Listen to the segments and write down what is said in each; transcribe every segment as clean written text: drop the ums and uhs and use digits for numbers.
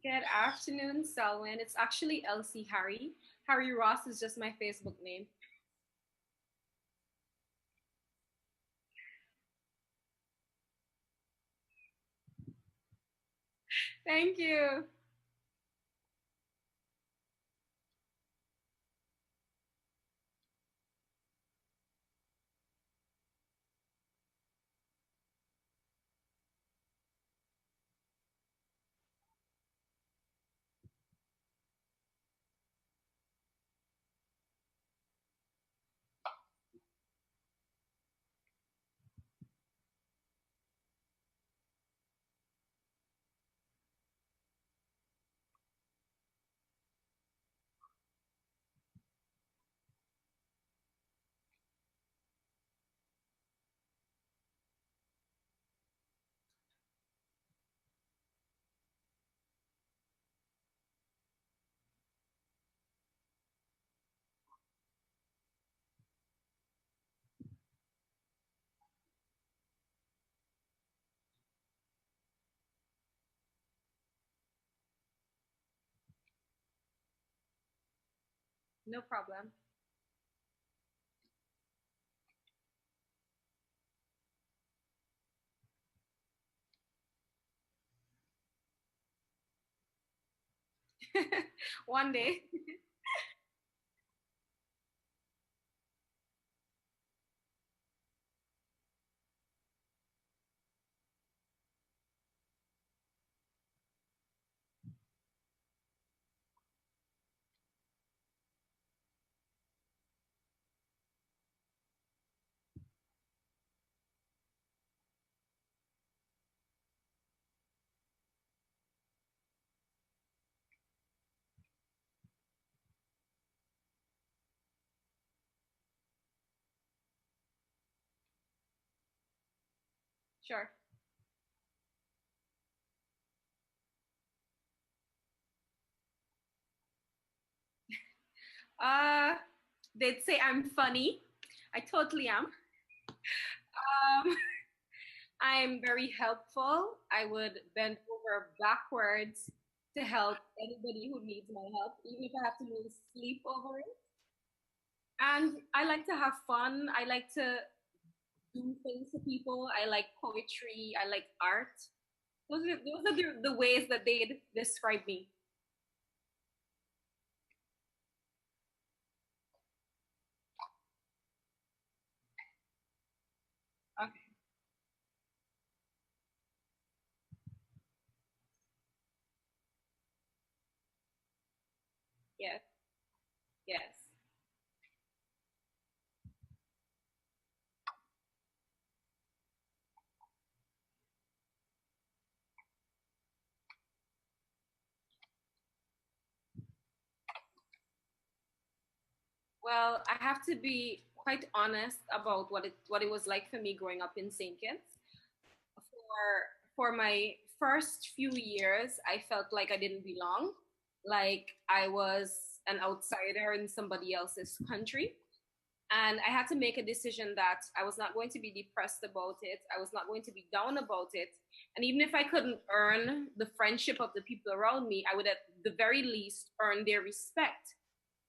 Good afternoon, Selwyn. It's actually Elsie Harry. Harry Ross is just my Facebook name. Thank you. No problem. One day. Sure. Uh, they'd say I'm funny. I totally am. Um, I'm very helpful. I would bend over backwards to help anybody who needs my help, even if I have to lose sleep over it. And I like to have fun. I like to do things to people. I like poetry. I like art. Those are the ways that they describe me. Okay. Yes. Yes. Well, I have to be quite honest about what it was like for me growing up in St. Kitts. For my first few years, I felt like I didn't belong, like I was an outsider in somebody else's country. And I had to make a decision that I was not going to be depressed about it. I was not going to be down about it. And even if I couldn't earn the friendship of the people around me, I would at the very least earn their respect.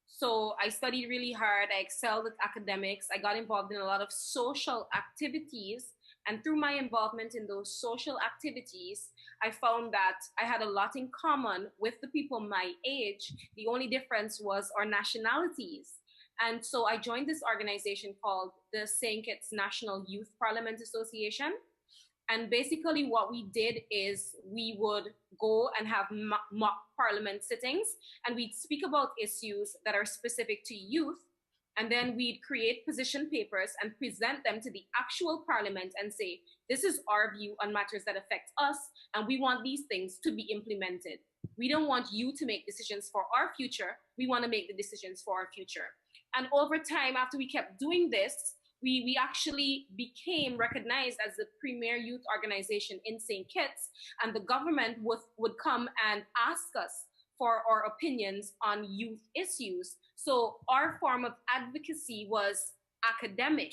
So I studied really hard. I excelled at academics. I got involved in a lot of social activities. And through my involvement in those social activities, I found that I had a lot in common with the people my age. The only difference was our nationalities. And so I joined this organization called the St. Kitts National Youth Parliament Association. And basically, what we did is we would go and have mock parliament sittings, and we'd speak about issues that are specific to youth. And then we'd create position papers and present them to the actual parliament and say, this is our view on matters that affect us, and we want these things to be implemented. We don't want you to make decisions for our future. We want to make the decisions for our future. And over time, after we kept doing this, we actually became recognized as the premier youth organization in St. Kitts, and the government would come and ask us for our opinions on youth issues. So our form of advocacy was academic,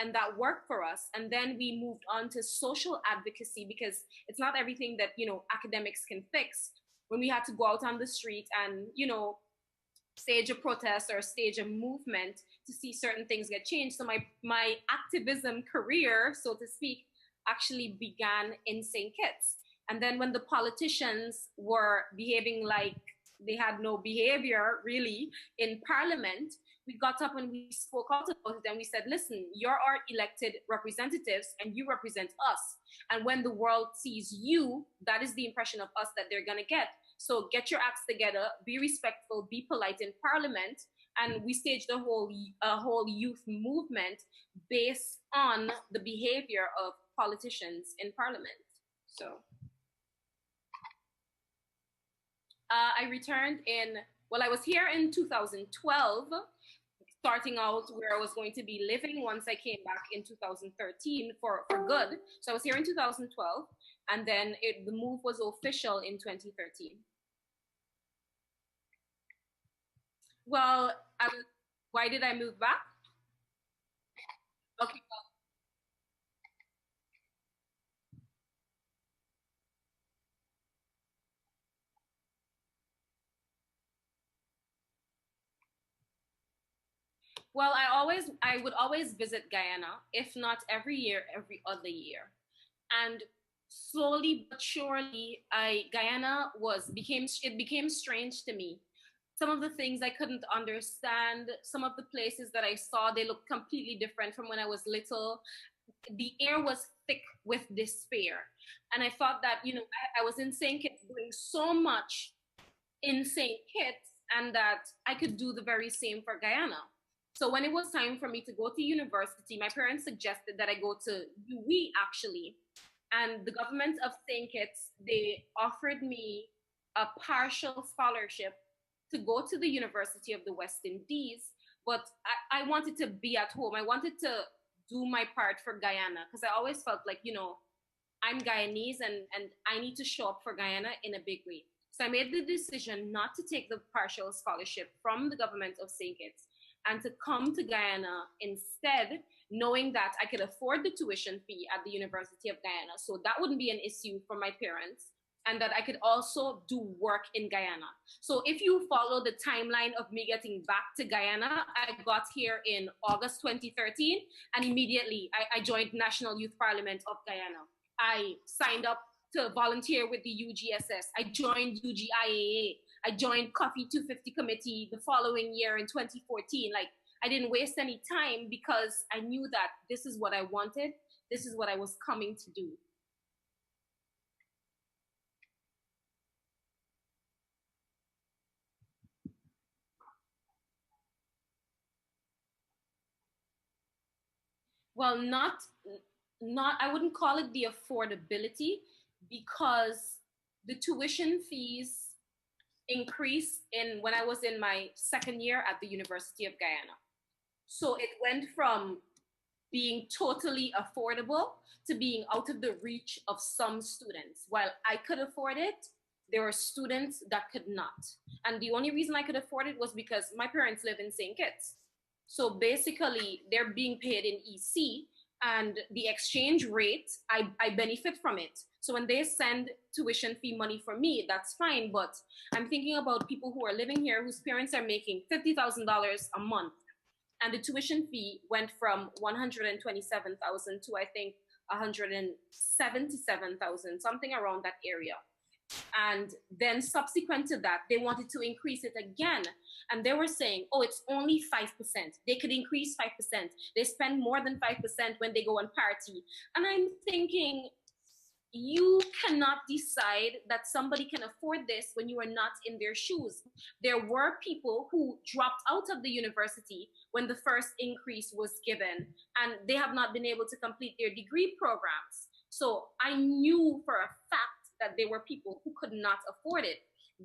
and that worked for us. And then we moved on to social advocacy, because it's not everything that academics can fix. when we had to go out on the street and, stage a protest or stage a movement to see certain things get changed. So my activism career, so to speak, actually began in St. Kitts. And then when the politicians were behaving like they had no behavior really in parliament, we got up and we spoke out about it and we said, listen, you're our elected representatives and you represent us. And when the world sees you, that is the impression of us that they're going to get. So get your acts together, be respectful, be polite in parliament. And we staged a whole youth movement based on the behavior of politicians in parliament. So I returned I was here in 2012, starting out where I was going to be living once I came back in 2013 for good. So I was here in 2012, and then the move was official in 2013. Well, why did I move back? Okay. Well, I would always visit Guyana, if not every year, every other year. And slowly but surely, Guyana became strange to me. Some of the things I couldn't understand, some of the places that I saw, they looked completely different from when I was little. The air was thick with despair. And I thought that, I was in St. Kitts doing so much in St. Kitts and that I could do the very same for Guyana. So when it was time for me to go to university, my parents suggested that I go to UWI actually. And the government of St. Kitts, they offered me a partial scholarship to go to the University of the West Indies. But I wanted to be at home. I wanted to do my part for Guyana because I always felt like, I'm Guyanese and I need to show up for Guyana in a big way. So I made the decision not to take the partial scholarship from the government of St. Kitts and to come to Guyana instead, knowing that I could afford the tuition fee at the University of Guyana. So that wouldn't be an issue for my parents, and that I could also do work in Guyana. So if you follow the timeline of me getting back to Guyana, I got here in August 2013, and immediately I joined National Youth Parliament of Guyana. I signed up to volunteer with the UGSS. I joined UGIAA. I joined Coffee 250 Committee the following year in 2014. Like, I didn't waste any time because I knew that this is what I wanted. This is what I was coming to do. Well, not I wouldn't call it the affordability because the tuition fees increased in when I was in my second year at the University of Guyana. So it went from being totally affordable to being out of the reach of some students. While I could afford it, there were students that could not. And the only reason I could afford it was because my parents live in St. Kitts. So basically, they're being paid in EC, and the exchange rate, I benefit from it. So when they send tuition fee money for me, that's fine. But I'm thinking about people who are living here whose parents are making $50,000 a month. And the tuition fee went from 127,000 to I think 177,000, something around that area. And then subsequent to that, they wanted to increase it again. And they were saying, oh, it's only 5%. They could increase 5%. They spend more than 5% when they go on party. And I'm thinking, you cannot decide that somebody can afford this when you are not in their shoes. There were people who dropped out of the university when the first increase was given, and they have not been able to complete their degree programs. So I knew for a fact that there were people who could not afford it.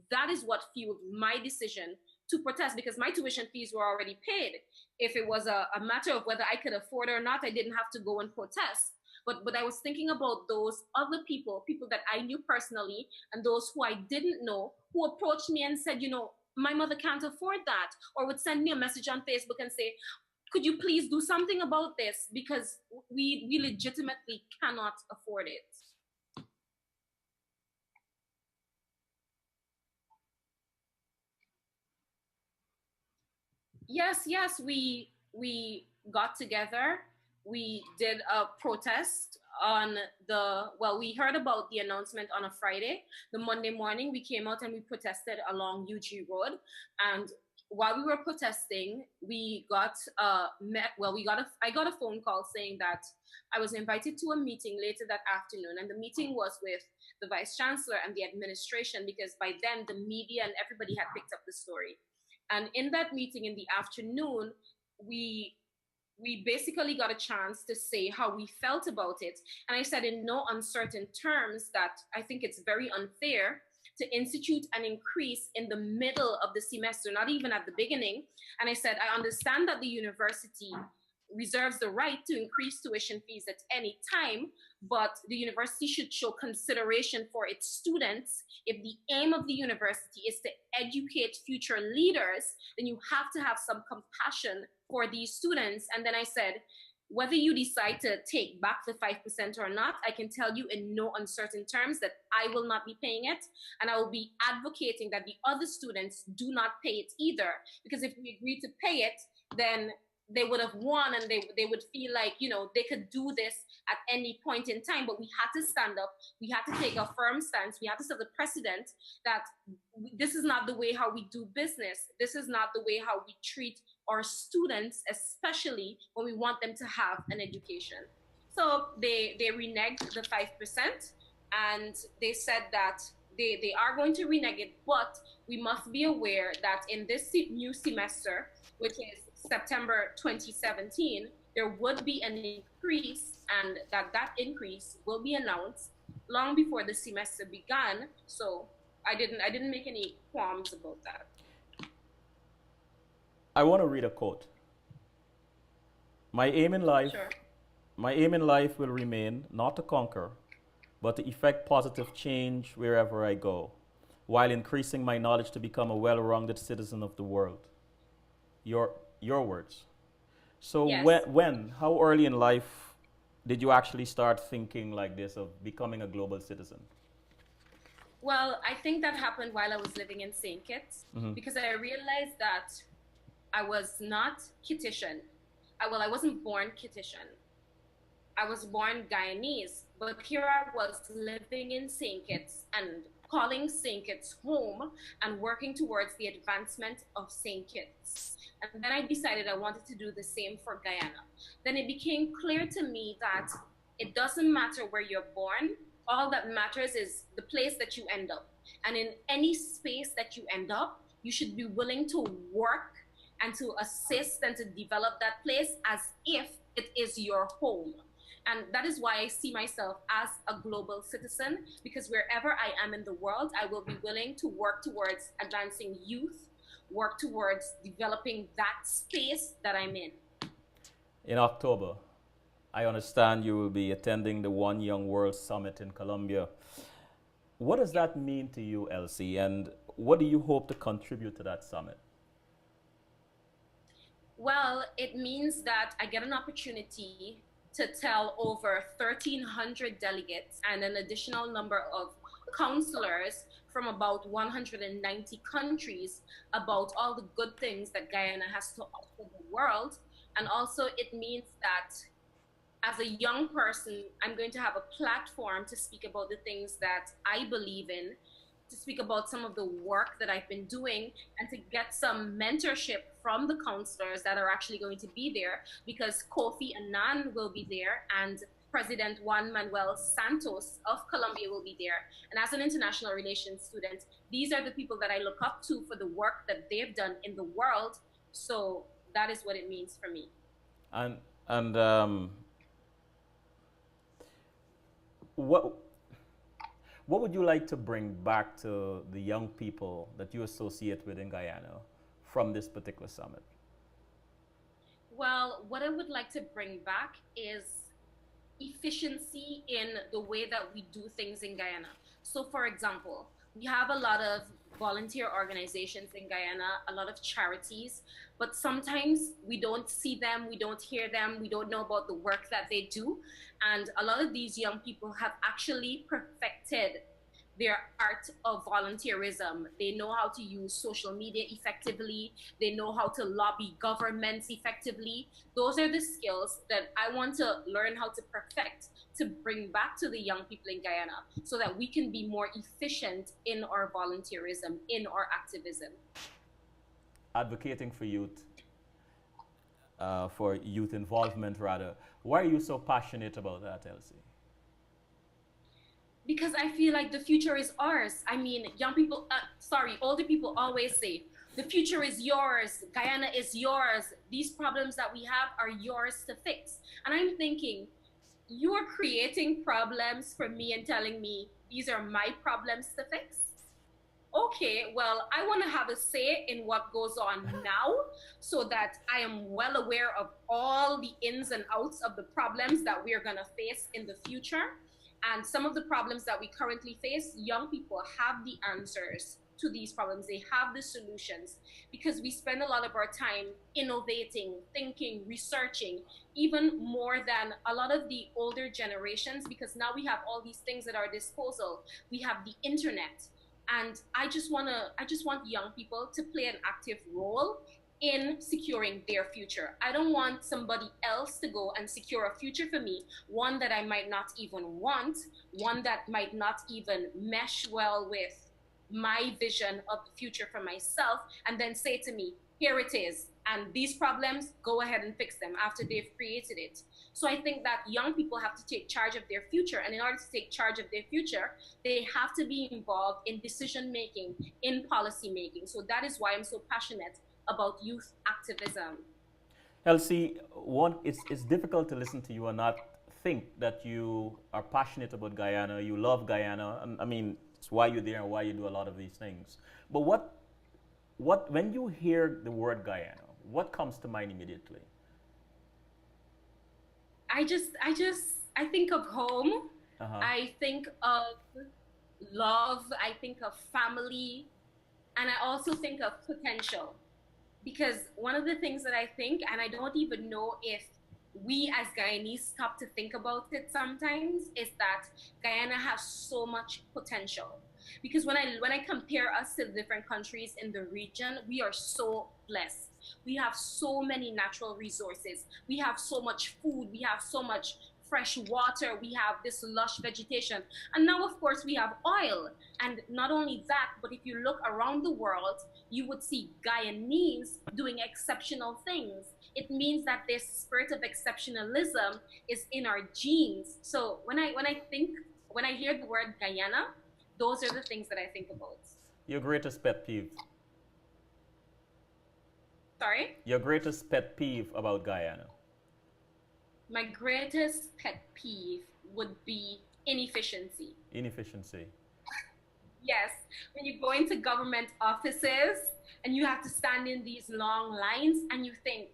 That is what fueled my decision to protest because my tuition fees were already paid. If it was a matter of whether I could afford it or not, I didn't have to go and protest. But I was thinking about those other people that I knew personally and those who I didn't know who approached me and said, my mother can't afford that, or would send me a message on Facebook and say, could you please do something about this because we legitimately cannot afford it. Yes, we got together. We did a protest on we heard about the announcement on a Friday. The Monday morning we came out and we protested along UG Road. And while we were protesting, we got we got a I got a phone call saying that I was invited to a meeting later that afternoon, and the meeting was with the vice chancellor and the administration, because by then the media and everybody had picked up the story. And in that meeting in the afternoon, we we basically got a chance to say how we felt about it. And I said in no uncertain terms that I think it's very unfair to institute an increase in the middle of the semester, not even at the beginning. And I said, I understand that the university reserves the right to increase tuition fees at any time, but the university should show consideration for its students. If the aim of the university is to educate future leaders, then you have to have some compassion for these students. And then I said, whether you decide to take back the 5% or not, I can tell you in no uncertain terms that I will not be paying it. And I will be advocating that the other students do not pay it either. Because if we agree to pay it, then they would have won, and they would feel like, they could do this at any point in time. But we had to stand up. We had to take a firm stance. We had to set the precedent that this is not the way how we do business. This is not the way how we treat our students, especially when we want them to have an education. So they reneged the 5%, and they said that they are going to renege it, but we must be aware that in this new semester, which is September 2017, there would be an increase, and that increase will be announced long before the semester began. So I didn't make any qualms about that. I want to read a quote. My aim in life, Sure. my aim in life will remain not to conquer, but to effect positive change wherever I go, while increasing my knowledge to become a well-rounded citizen of the world. Your your words. So Yes. how early in life did you actually start thinking like this of becoming a global citizen? Well, I think that happened while I was living in St. Kitts, Mm-hmm. because I realized that I was not Kittitian. I wasn't born Kittitian. I was born Guyanese, but here I was living in St. Kitts and calling St. Kitts home and working towards the advancement of St. Kitts. And then I decided I wanted to do the same for Guyana. Then it became clear to me that it doesn't matter where you're born, all that matters is the place that you end up. And in any space that you end up, you should be willing to work and to assist and to develop that place as if it is your home. And that is why I see myself as a global citizen, because wherever I am in the world, I will be willing to work towards advancing youth, work towards developing that space that I'm in. In October, I understand you will be attending the One Young World Summit in Colombia. What does that mean to you, Elsie, and what do you hope to contribute to that summit? Well, it means that I get an opportunity to tell over 1,300 delegates and an additional number of counselors from about 190 countries about all the good things that Guyana has to offer the world. And also, it means that as a young person, I'm going to have a platform to speak about the things that I believe in, to speak about some of the work that I've been doing, and to get some mentorship from the counselors that are actually going to be there, because Kofi Annan will be there, and President Juan Manuel Santos of Colombia will be there. And as an international relations student, these are the people that I look up to for the work that they've done in the world. So that is what it means for me. And and what what would you like to bring back to the young people that you associate with in Guyana from this particular summit? Well, what I would like to bring back is efficiency in the way that we do things in Guyana. So, for example, we have a lot of volunteer organizations in Guyana, a lot of charities, but sometimes we don't see them, we don't hear them, we don't know about the work that they do. And a lot of these young people have actually perfected their art of volunteerism. They know how to use social media effectively. They know how to lobby governments effectively. Those are the skills that I want to learn how to perfect to bring back to the young people in Guyana so that we can be more efficient in our volunteerism, in our activism. Advocating for youth involvement rather. Why are you so passionate about that, Elsie? Because I feel like the future is ours. I mean, young people, sorry, older people always say, the future is yours, Guyana is yours, these problems that we have are yours to fix. And I'm thinking, you are creating problems for me and telling me these are my problems to fix? Okay, well, I want to have a say in what goes on now so that I am well aware of all the ins and outs of the problems that we are going to face in the future. And some of the problems that we currently face, young people have the answers to these problems. They have the solutions because we spend a lot of our time innovating, thinking, researching, even more than a lot of the older generations because now we have all these things at our disposal. We have the internet, and I just want young people to play an active role in securing their future. I don't want somebody else to go and secure a future for me, one that I might not even want, one that might not even mesh well with my vision of the future for myself, and then say to me, here it is. And these problems, go ahead and fix them after they've created it. So I think that young people have to take charge of their future. And in order to take charge of their future, they have to be involved in decision making, in policy making. So that is why I'm so passionate about youth activism. Elsie, it's difficult to listen to you and not think that you are passionate about Guyana, you love Guyana, and I mean, it's why you're there and why you do a lot of these things. But when you hear the word Guyana, what comes to mind immediately? I think of home. Uh huh. I think of love. I think of family. And I also think of potential. Because one of the things that I think, and I don't even know if we as Guyanese stop to think about it sometimes, is that Guyana has so much potential. Because when I compare us to the different countries in the region, we are so blessed. We have so many natural resources. We have so much food. We have so much fresh water. We have this lush vegetation. And now, of course, we have oil. And not only that, but if you look around the world, you would see Guyanese doing exceptional things. It means that this spirit of exceptionalism is in our genes. So when I hear the word Guyana, those are the things that I think about. Your greatest pet peeve. Sorry? Your greatest pet peeve about Guyana. My greatest pet peeve would be inefficiency. Inefficiency. Yes, when you go into government offices and you have to stand in these long lines and you think,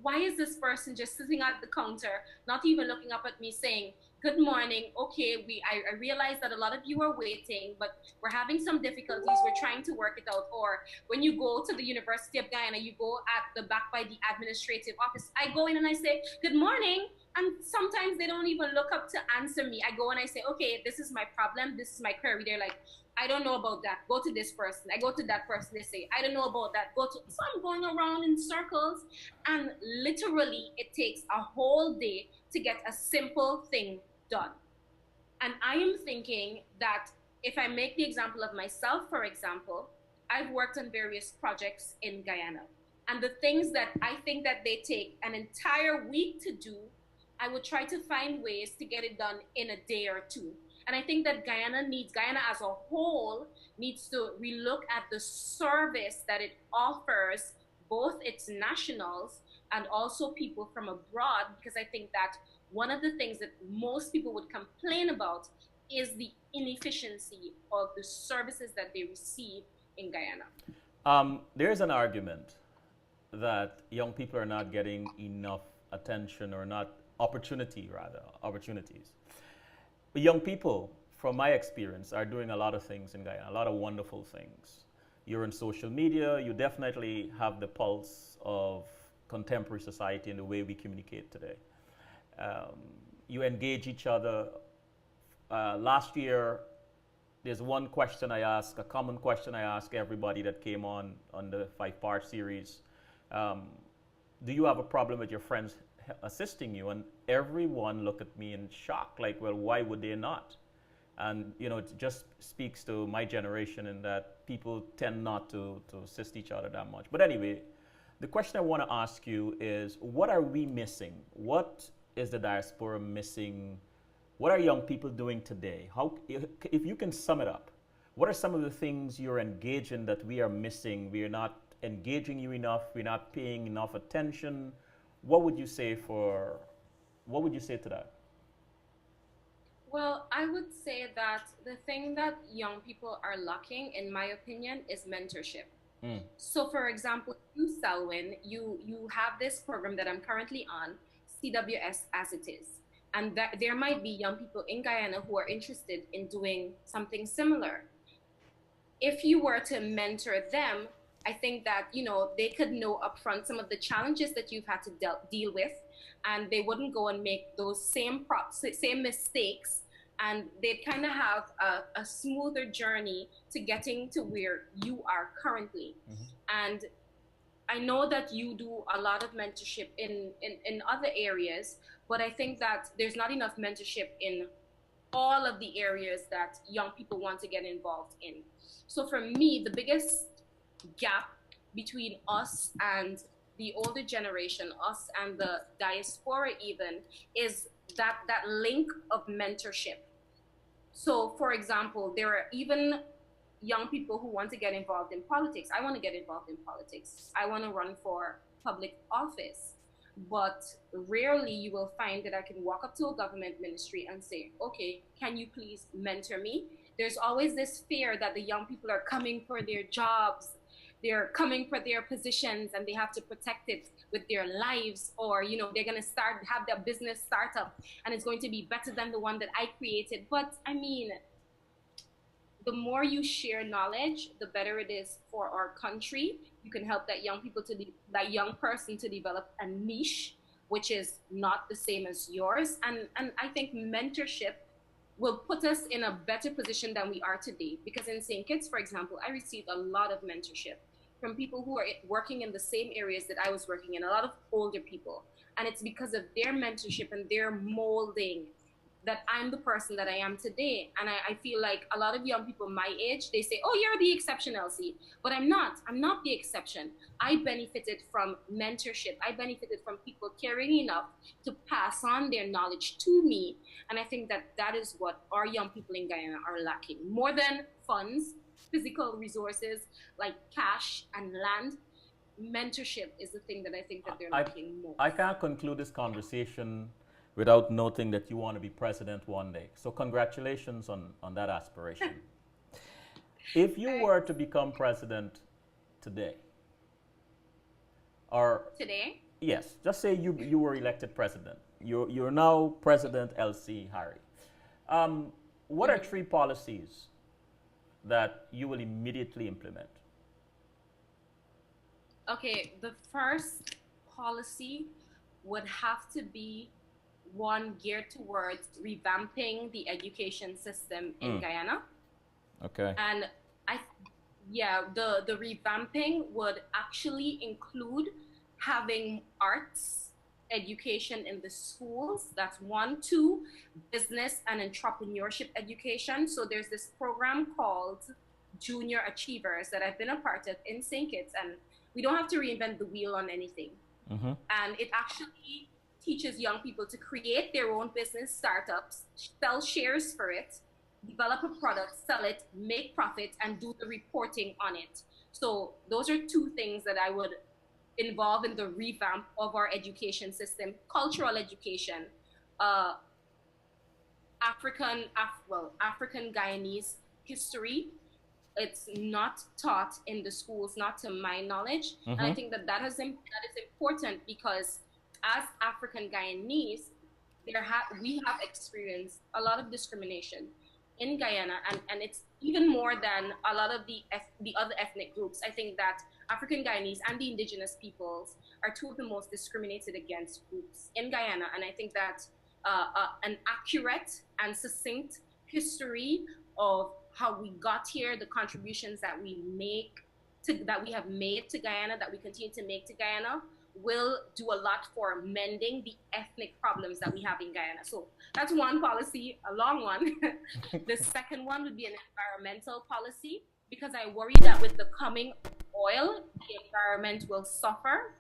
why is this person just sitting at the counter, not even looking up at me saying, good morning, okay, I realize that a lot of you are waiting, but we're having some difficulties, we're trying to work it out. Or when you go to the University of Guyana, you go at the back by the administrative office, I go in and I say, good morning, and sometimes they don't even look up to answer me. I go and I say, okay, this is my problem, this is my query. They're like, I don't know about that. Go to this person. I go to that person. They say, I don't know about that. Go to. So I'm going around in circles. And literally, it takes a whole day to get a simple thing done. And I am thinking that if I make the example of myself, for example, I've worked on various projects in Guyana. And the things that I think that they take an entire week to do, I would try to find ways to get it done in a day or two. And I think that Guyana as a whole needs to relook at the service that it offers both its nationals and also people from abroad, because I think that one of the things that most people would complain about is the inefficiency of the services that they receive in Guyana. There's an argument that young people are not getting enough attention or not opportunities. But young people, from my experience, are doing a lot of things in Guyana, a lot of wonderful things. You're on social media, you definitely have the pulse of contemporary society and the way we communicate today. Um, you engage each other. Last year, there's one question I ask, a common question I ask everybody that came on the five-part series. Um, do you have a problem with your friends assisting you? And everyone look at me in shock, like, well, why would they not? And it just speaks to my generation in that people tend not to assist each other that much. But anyway, the question I want to ask you is, what are we missing? What is the diaspora missing? What are young people doing today? If you can sum it up, what are some of the things you're engaged in that we are missing? We are not engaging you enough. We're not paying enough attention. What would you say for? What would you say to that? Well, I would say that the thing that young people are lacking, in my opinion, is mentorship. Mm. So, for example, you, Selwyn, you have this program that I'm currently on, CWS as it is, and that there might be young people in Guyana who are interested in doing something similar. If you were to mentor them, I think that they could know upfront some of the challenges that you've had to deal with, and they wouldn't go and make those same mistakes, and they'd kind of have a smoother journey to getting to where you are currently. Mm-hmm. And I know that you do a lot of mentorship in other areas, but I think that there's not enough mentorship in all of the areas that young people want to get involved in. So for me, the biggest gap between us and the older generation, us and the diaspora even, is that link of mentorship. So for example, there are even young people who want to get involved in politics. I want to get involved in politics. I want to run for public office. But rarely you will find that I can walk up to a government ministry and say, okay, can you please mentor me? There's always this fear that the young people are coming for their jobs, they're coming for their positions, and they have to protect it with their lives, or they're going to have their business startup and it's going to be better than the one that I created. But I mean, the more you share knowledge, the better it is for our country. You can help that young person to develop a niche, which is not the same as yours. And I think mentorship will put us in a better position than we are today. Because in St. Kitts, for example, I received a lot of mentorship from people who are working in the same areas that I was working in, a lot of older people. And it's because of their mentorship and their molding that I'm the person that I am today. And I feel like a lot of young people my age, they say, oh, you're the exception, Elsie. But I'm not. I'm not the exception. I benefited from mentorship. I benefited from people caring enough to pass on their knowledge to me. And I think that that is what our young people in Guyana are lacking. More than funds, physical resources like cash and land, mentorship is the thing that I think that they're I, lacking most. I can't conclude this conversation without noting that you want to be president one day. So congratulations on that aspiration. If you were to become president today, or Today? yes, just say you were elected president. You're now President Elsie Harry. What are three policies that you will immediately implement? Okay, the first policy would have to be one geared towards revamping the education system in Mm. Guyana. Okay. And I, yeah, the revamping would actually include having arts education in the schools. That's one. Two, business and entrepreneurship education. So there's this program called Junior Achievers that I've been a part of in St. Kitts, and we don't have to reinvent the wheel on anything. Mm-hmm. And it actually teaches young people to create their own business startups, sell shares for it, develop a product, sell it, make profit, and do the reporting on it. So those are two things that I would involve in the revamp of our education system. Cultural education, uh, African Guyanese history. It's not taught in the schools, not to my knowledge. And I Mm-hmm. think that that is important because as African Guyanese, we have experienced a lot of discrimination in Guyana, and it's even more than a lot of the other ethnic groups. I think that African Guyanese and the indigenous peoples are two of the most discriminated against groups in Guyana, and I think that an accurate and succinct history of how we got here, the contributions that we have made to Guyana, that we continue to make to Guyana, will do a lot for mending the ethnic problems that we have in Guyana. So that's one policy, a long one. The second one would be an environmental policy, because I worry that with the coming oil, the environment will suffer.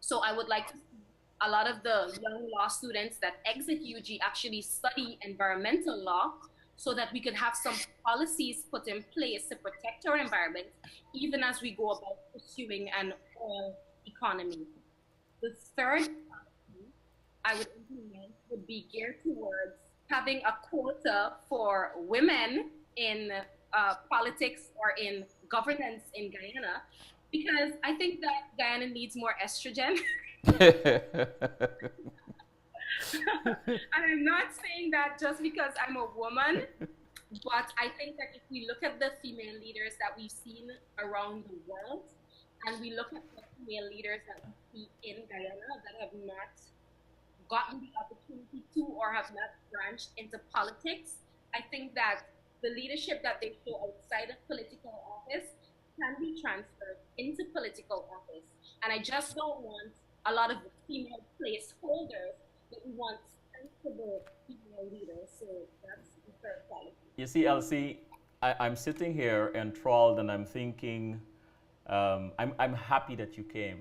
So I would like to see a lot of the young law students that exit UG actually study environmental law, so that we could have some policies put in place to protect our environment, even as we go about pursuing an oil economy. The third policy I would implement would be geared towards having a quota for women in politics or in governance in Guyana, because I think that Guyana needs more estrogen. And I'm not saying that just because I'm a woman, but I think that if we look at the female leaders that we've seen around the world, and we look at the female leaders that we see in Guyana that have not gotten the opportunity to, or have not branched into politics, I think that the leadership that they show outside of political office can be transferred into political office. And I just don't want a lot of female placeholders, but we want sensible female leaders. So that's the third quality. You see, Elsie, I'm sitting here enthralled and I'm thinking, I'm happy that you came.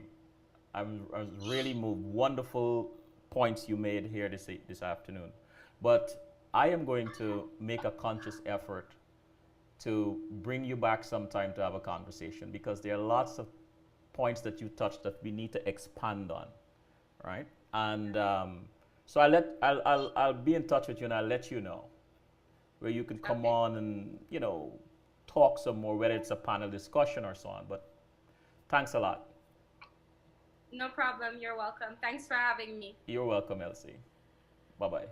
I was really moved. Wonderful points you made here this afternoon. But I am going to make a conscious effort to bring you back sometime to have a conversation, because there are lots of points that you touched that we need to expand on, right? And so I'll be in touch with you and I'll let you know where you can come Okay. on and talk some more, whether it's a panel discussion or so on. But thanks a lot. No problem. You're welcome. Thanks for having me. You're welcome, Elsie. Bye bye.